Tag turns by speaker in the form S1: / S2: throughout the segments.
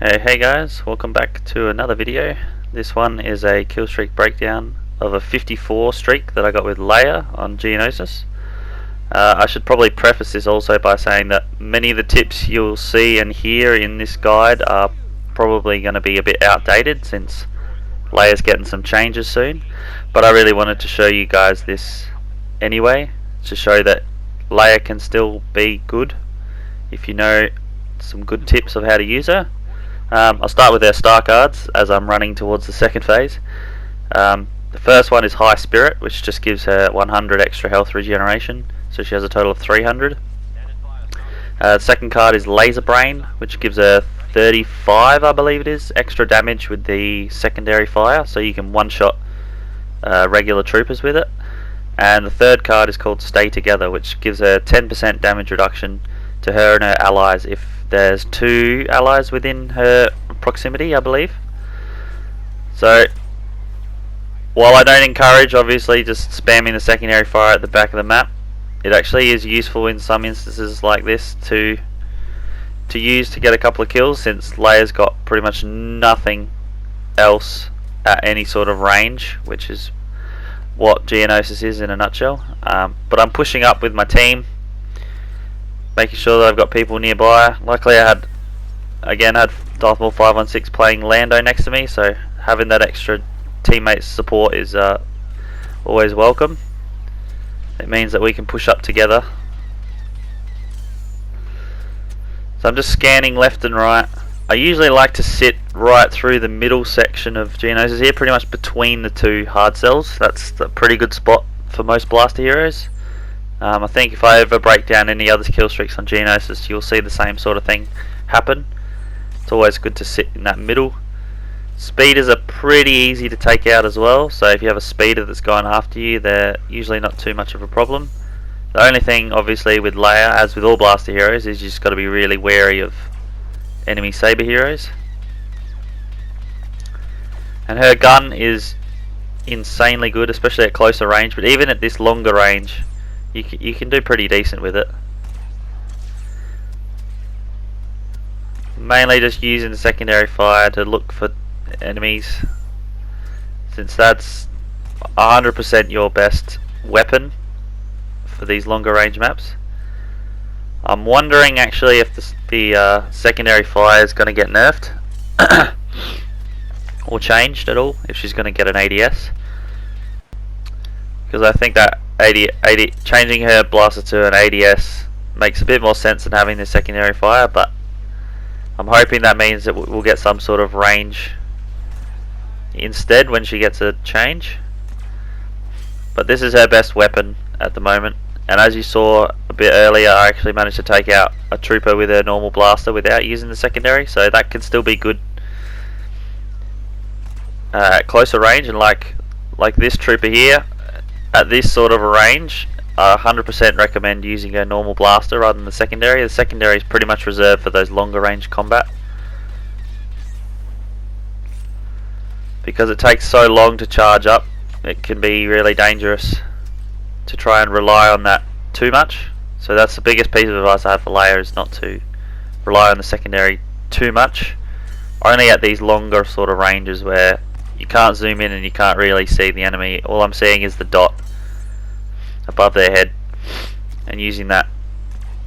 S1: Hey guys, welcome back to another video. This one is a Killstreak breakdown of a 54 streak that I got with Leia on Geonosis. I should probably preface this also by saying that many of the tips you'll see and hear in this guide are probably going to be a bit outdated since Leia's getting some changes soon, but I really wanted to show you guys this anyway, to show that Leia can still be good if you know some good tips of how to use her. I'll start with their star cards as I'm running towards the second phase. The first one is High Spirit, which just gives her 100 extra health regeneration, so she has a total of 300. The second card is Laser Brain, which gives her 35, I believe it is, extra damage with the secondary fire, so you can one-shot regular troopers with it. And the third card is called Stay Together, which gives her 10% damage reduction to her and her allies if there's 2 allies within her proximity, I believe. So while I don't encourage obviously just spamming the secondary fire at the back of the map, it actually is useful in some instances like this to use to get a couple of kills, since Leia's got pretty much nothing else at any sort of range, which is what Geonosis is in a nutshell. But I'm pushing up with my team, making sure that I've got people nearby. Luckily I had Darth Maul 516 playing Lando next to me, so having that extra teammate support is always welcome. It means that we can push up together. So I'm just scanning left and right. I usually like to sit right through the middle section of Geonosis here, pretty much between the 2 hard cells. That's a pretty good spot for most blaster heroes. I think if I ever break down any other kill streaks on Geonosis, you'll see the same sort of thing happen. It's always good to sit in that middle. Speeders are pretty easy to take out as well, so if you have a speeder that's going after you, they're usually not too much of a problem. The only thing obviously with Leia, as with all blaster heroes, is you just got to be really wary of enemy saber heroes. And her gun is insanely good, especially at closer range, but even at this longer range you can do pretty decent with it. Mainly just using the secondary fire to look for enemies, since that's 100% your best weapon for these longer range maps. I'm wondering actually if the secondary fire is going to get nerfed or changed at all, if she's going to get an ADS, because I think that changing her blaster to an ADS makes a bit more sense than having the secondary fire, but I'm hoping that means that we'll get some sort of range instead when she gets a change. But this is her best weapon at the moment, and as you saw a bit earlier, I actually managed to take out a trooper with her normal blaster without using the secondary, so that can still be good at closer range. And like this trooper here, at this sort of a range, I 100% recommend using a normal blaster rather than the secondary. The secondary is pretty much reserved for those longer range combat, because it takes so long to charge up. It can be really dangerous to try and rely on that too much. So that's the biggest piece of advice I have for Leia, is not to rely on the secondary too much. Only at these longer sort of ranges where you can't zoom in and you can't really see the enemy. All I'm seeing is the dot above their head, and using that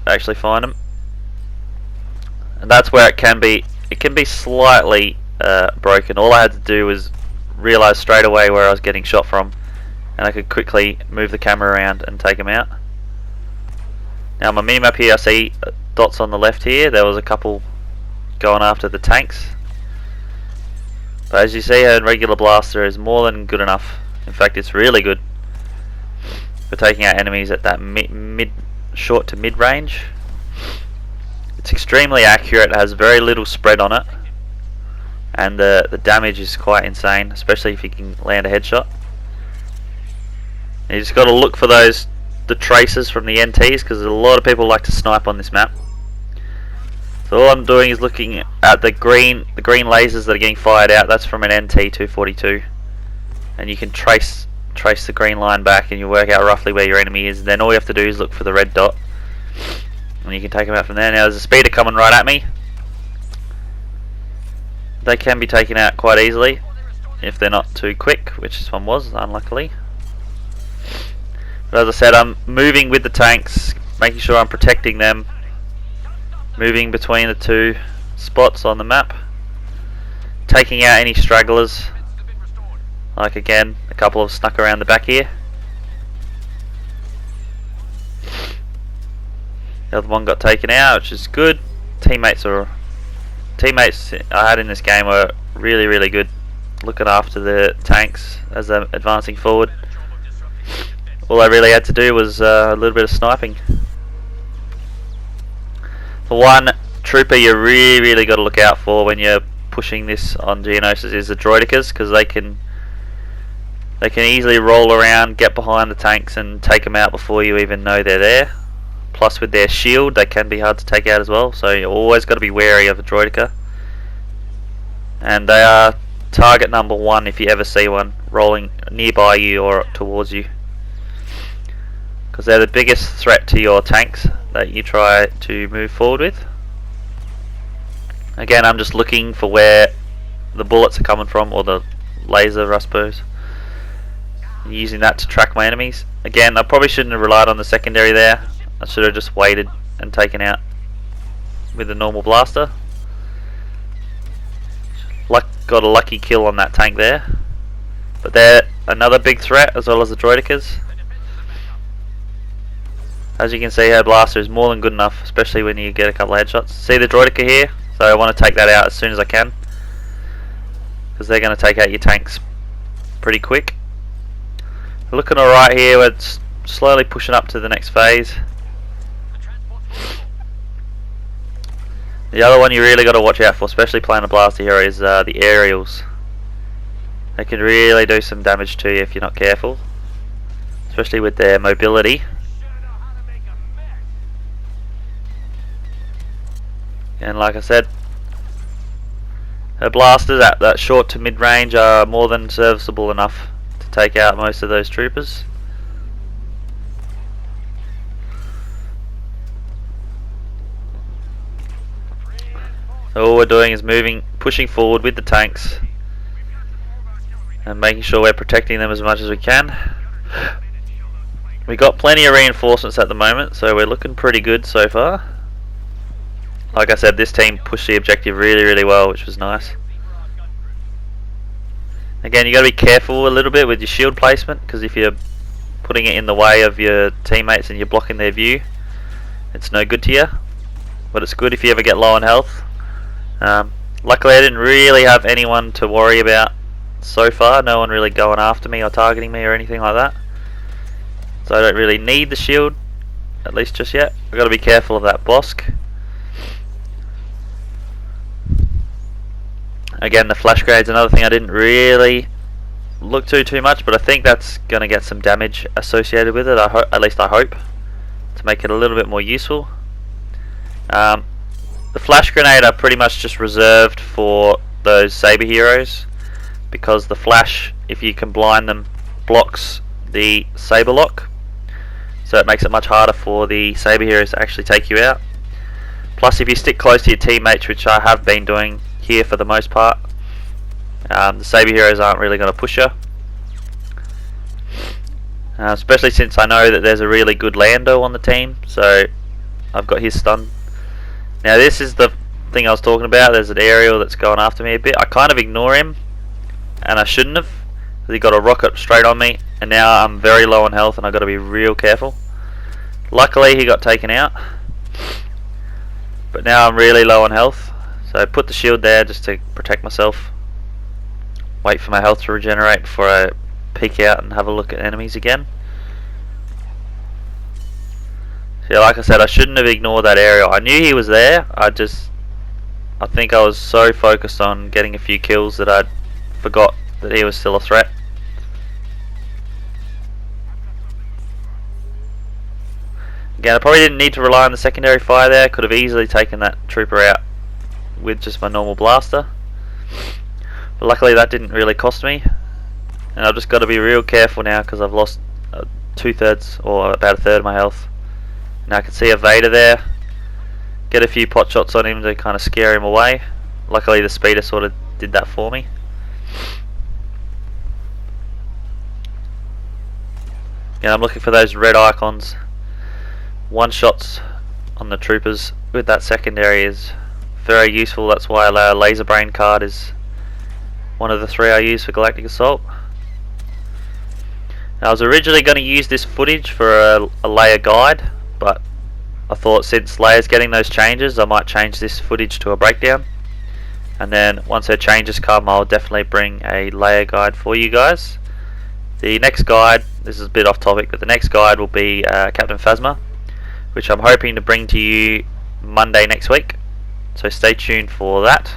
S1: to actually find them. And that's where it can be slightly broken. All I had to do was realise straight away where I was getting shot from, and I could quickly move the camera around and take them out. Now on my minimap here I see dots on the left here. There was a couple going after the tanks. But as you see, her regular blaster is more than good enough. In fact, it's really good for taking out enemies at that short to mid range. It's extremely accurate, it has very little spread on it, and the damage is quite insane, especially if you can land a headshot. And you just got to look for the traces from the NTs, because a lot of people like to snipe on this map. So all I'm doing is looking at the green lasers that are getting fired out. That's from an NT-242, and you can trace the green line back, and you work out roughly where your enemy is. Then all you have to do is look for the red dot, and you can take them out from there. Now there's a speeder coming right at me. they can be taken out quite easily if they're not too quick, which this one was, unluckily. But as I said, I'm moving with the tanks, making sure I'm protecting them, moving between the two spots on the map, taking out any stragglers, like again, a couple have snuck around the back here. The other one got taken out, which is good. Teammates I had in this game were really good, looking after the tanks as they're advancing forward. All I really had to do was a little bit of sniping. The one trooper you really got to look out for when you're pushing this on Geonosis is the Droids, because they can easily roll around, get behind the tanks and take them out before you even know they're there. Plus with their shield they can be hard to take out as well, so you always got to be wary of a Droid. And they are target number one if you ever see one rolling nearby you or towards you, because they're the biggest threat to your tanks that you try to move forward with. Again, I'm just looking for where the bullets are coming from, or the laser I suppose, using that to track my enemies. Again, I probably shouldn't have relied on the secondary there. I should have just waited and taken out with the normal blaster. Got a lucky kill on that tank there. But they're another big threat, as well as the Droids. As you can see, her blaster is more than good enough, especially when you get a couple of headshots. See the Droid here? So I want to take that out as soon as I can, because they're going to take out your tanks pretty quick. We're looking alright here. We're slowly pushing up to the next phase. The other one you really got to watch out for, especially playing a blaster hero, is the aerials. They can really do some damage to you if you're not careful, especially with their mobility. And like I said, her blasters at that short to mid range are more than serviceable enough to take out most of those troopers. So all we're doing is pushing forward with the tanks and making sure we're protecting them as much as we can. We got plenty of reinforcements at the moment, so we're looking pretty good so far. Like I said, this team pushed the objective really well, which was nice. Again, you got to be careful a little bit with your shield placement, because if you're putting it in the way of your teammates and you're blocking their view, it's no good to you. But it's good if you ever get low on health. Luckily I didn't really have anyone to worry about so far. No one really going after me or targeting me or anything like that. So I don't really need the shield, at least just yet. I've got to be careful of that Bosk. Again, the flash grade's another thing I didn't really look too much, but I think that's going to get some damage associated with it. At least I hope, to make it a little bit more useful. The flash grenade are pretty much just reserved for those saber heroes, because the flash, if you can blind them, blocks the saber lock, so it makes it much harder for the saber heroes to actually take you out. Plus, if you stick close to your teammates, which I have been doing here for the most part, the saber heroes aren't really going to push you, especially since I know that there's a really good Lando on the team, so I've got his stun. Now this is the thing I was talking about. There's an aerial that's going after me a bit. I kind of ignore him, and I shouldn't have, because he got a rocket straight on me, and now I'm very low on health and I've got to be real careful. Luckily he got taken out, but now I'm really low on health, so I put the shield there just to protect myself. Wait for my health to regenerate before I peek out and have a look at enemies again. So like I said, I shouldn't have ignored that aerial. I knew he was there. I think I was so focused on getting a few kills that I forgot that he was still a threat. Again, I probably didn't need to rely on the secondary fire there. Could have easily taken that trooper out with just my normal blaster. But luckily that didn't really cost me. And I've just got to be real careful now, because I've lost 2/3 or about a third of my health. Now I can see a Vader there. Get a few pot shots on him to kind of scare him away. Luckily the speeder sort of did that for me. Again, I'm looking for those red icons. One shots on the troopers with that secondary is very useful. That's why a laser brain card is one of the 3 I use for Galactic Assault. Now, I was originally going to use this footage for a Leia guide, but I thought since Leia's getting those changes, I might change this footage to a breakdown, and then once her changes come, I'll definitely bring a Leia guide for you guys. The next guide, this is a bit off topic, but the next guide will be Captain Phasma, which I'm hoping to bring to you Monday next week, so stay tuned for that.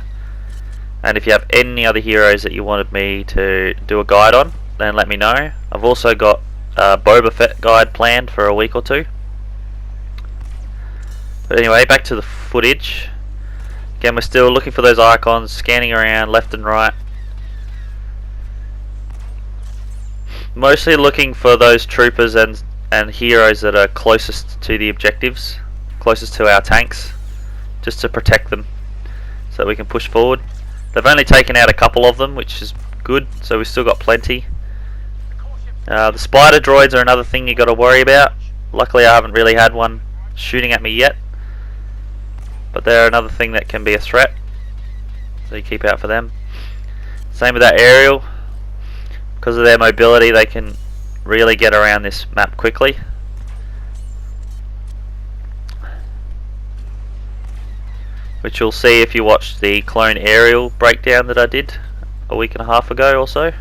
S1: And if you have any other heroes that you wanted me to do a guide on, then let me know. I've also got a Boba Fett guide planned for a week or 2. But anyway, back to the footage. Again, we're still looking for those icons, scanning around left and right. Mostly looking for those troopers and heroes that are closest to the objectives, closest to our tanks, just to protect them so that we can push forward. They've only taken out a couple of them, which is good, so we've still got plenty. The spider droids are another thing you got to worry about. Luckily I haven't really had one shooting at me yet, but they're another thing that can be a threat, so you keep out for them. Same with that aerial. Because of their mobility, they can really get around this map quickly. Which you'll see if you watch the clone aerial breakdown that I did a week and a half ago or so.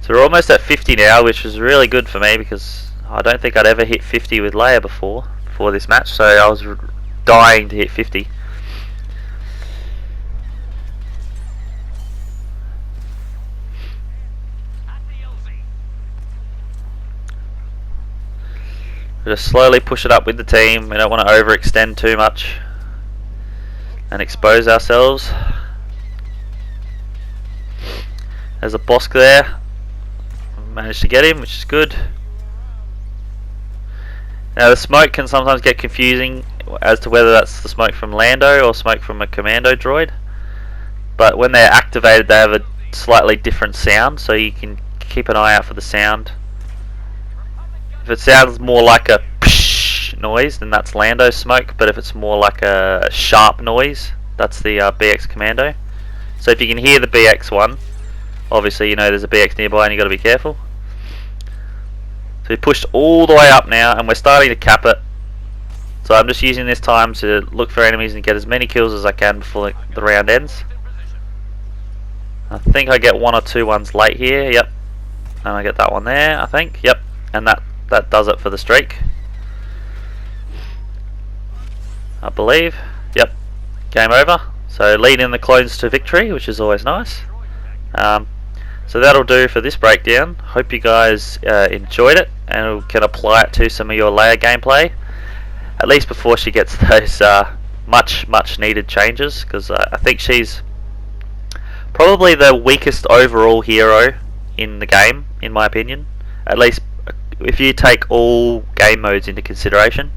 S1: So we're almost at 50 now, which is really good for me because I don't think I'd ever hit 50 with Leia before this match, so I was dying to hit 50. Just slowly push it up with the team. We don't want to overextend too much and expose ourselves. There's a Bosk there. Managed to get him, which is good. Now the smoke can sometimes get confusing as to whether that's the smoke from Lando or smoke from a commando droid. But when they're activated, they have a slightly different sound, so you can keep an eye out for the sound. If it sounds more like a psh noise, then that's Lando smoke, but if it's more like a sharp noise, that's the BX Commando. So if you can hear the BX one, obviously you know there's a BX nearby and you've got to be careful. So we pushed all the way up now and we're starting to cap it. So I'm just using this time to look for enemies and get as many kills as I can before the round ends. I think I get 1 or 2 ones late here, yep. And I get that one there, I think, yep. And that does it for the streak, I believe. Yep, game over. So leading the clones to victory, which is always nice. So that'll do for this breakdown. Hope you guys enjoyed it and can apply it to some of your Leia gameplay, at least before she gets those much needed changes, because I think she's probably the weakest overall hero in the game, in my opinion, at least if you take all game modes into consideration.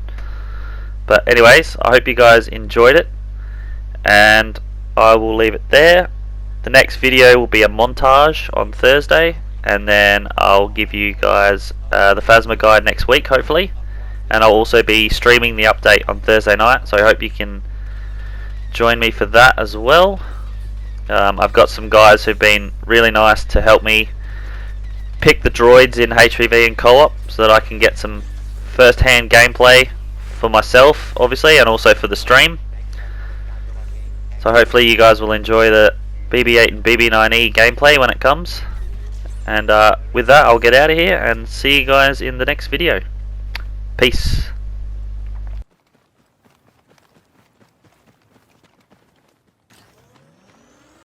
S1: But anyways, I hope you guys enjoyed it, and I will leave it there. The next video will be a montage on Thursday, and then I'll give you guys the Phasma guide next week, hopefully. And I'll also be streaming the update on Thursday night, so I hope you can join me for that as well. I've got some guys who've been really nice to help me pick the droids in HPV and co-op, so that I can get some first-hand gameplay for myself, obviously, and also for the stream. So hopefully you guys will enjoy the BB-8 and BB-9E gameplay when it comes. And with that, I'll get out of here and see you guys in the next video. Peace.